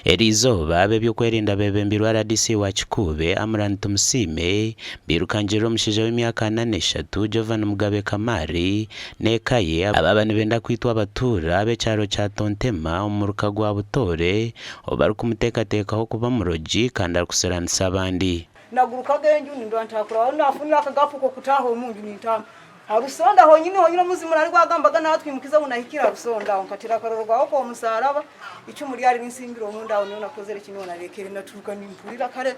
Erizoba bebyokwelinda bebembirwa RDC wa Kikuube Abantu Musime birukanjira omushaija w'emyaka 43 Jovan Mugabe Kamari nekaye ababa nibenda kwitwa abatura ab'ekyaro kya Tontema omuruka gwa Butore obari kumuteekateekaho kuba murogi kandi arikuseranisa abandi. Naguruka genju ndo ntakura nafunira akagafu ko kutaho omunju nitama arusonda honyine muzimura ari kwagambaga natwimukiza bunahikira rusonda onkatira karoro gwaho ko musaraba icyo muri yari nsimbiro nkunda aho nakozere kino narekere naturuka nimpurira kare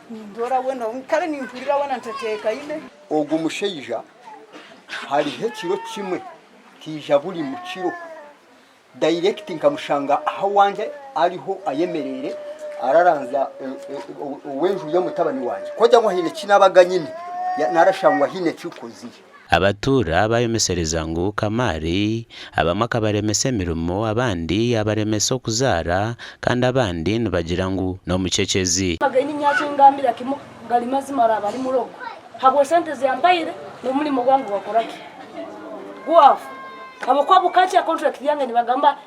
ndora wena kare nimpurira wana ntateka ine ogu musheija hari hekiro kimwe kija buri mu kiro direct nkamushanga aho wanje ariho ayemerere araranza wenju yo mutabani wanje koja ngo hine kinabaga nyine narashangwa hine cyukoziye. Abatura bayomesereza ngu Kamari abamaka baremese emirumo abandi abaremese okuzara kandi abandi nibagira ngu no mucecezi magani nyaje ngambira kimo gali mazima bari murogo habo sente ziyambaire no mulimo gwangu wakoraki gwafu abo kwa bukachi ya contract yange nibagamba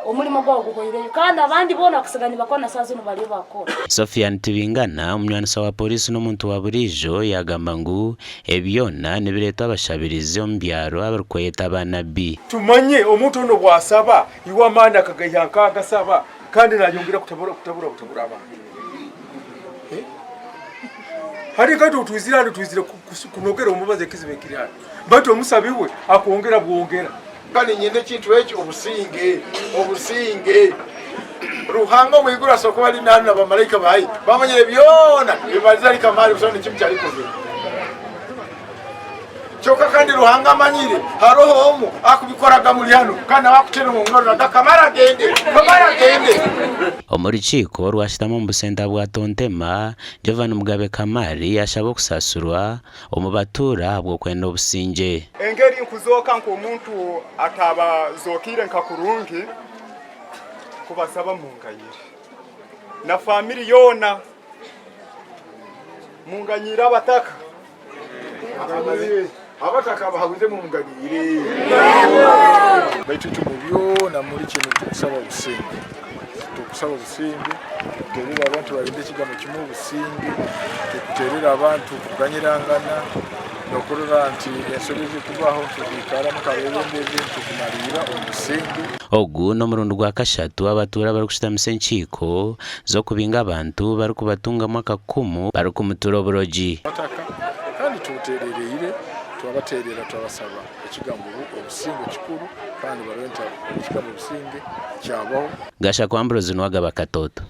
omulimo gwawo gukoyireyo kandi abandi bona kusigani bakona sazo no bali bakora. Sofian Tibingana omwanisa wa polisi n'omuntu wa burijo yagamba ngu ebyona nibireeta abashabirizi omu byaro abarikweyeta ba Nabbi. Tumanye omuntu ono bwasaba iwa amanda akagayanka agasaba kandi nayongera kutabura abantu. Hari kati twizire kunogera omubaze kizibe kiri hano bato omusabiwe akongera bwongera kandi nyende kintu ekyo obusinge ruhanga mwigura soko bali nana bamalayika bayi bamanyire byona bibazali Kamari usone kimu cyari koze cyoka kandi ruhanga manyire haroho omu akubikoraga muri hano kandi wakutera mu ngoro Kamara gende omurukiko rwashitamo mu busenta bwa Tontema Jovan Mugabe Kamari ashaba okusasurwa omubatura abwo kwenda obusinge engeri nkuzoka nko omuntu atabazokire nkakurungi kubasaba munganyire na family yona munganyira abataka bahabuze mu munganyire baitu tumubyo na muri kintu kusaba businge tuterera abantu barinde kigamo kimu businge tuterera abantu kuganyirangana nokurura nti yasobeje kubaho tubikara mukarerembeze tukumarira omusinge ogu no murundo gwa kashatu abatura bari kushitamisa enkiko zo kubinga abantu bari kubatunga mwaka 10 bari kumutura oburogi kandi tutererere tubaterera tubasaba ekigambo obusinge kikuru kandi barenta ekigambo obusinge kyabaho gasha kwa Ambrozi nwagaba Katoto.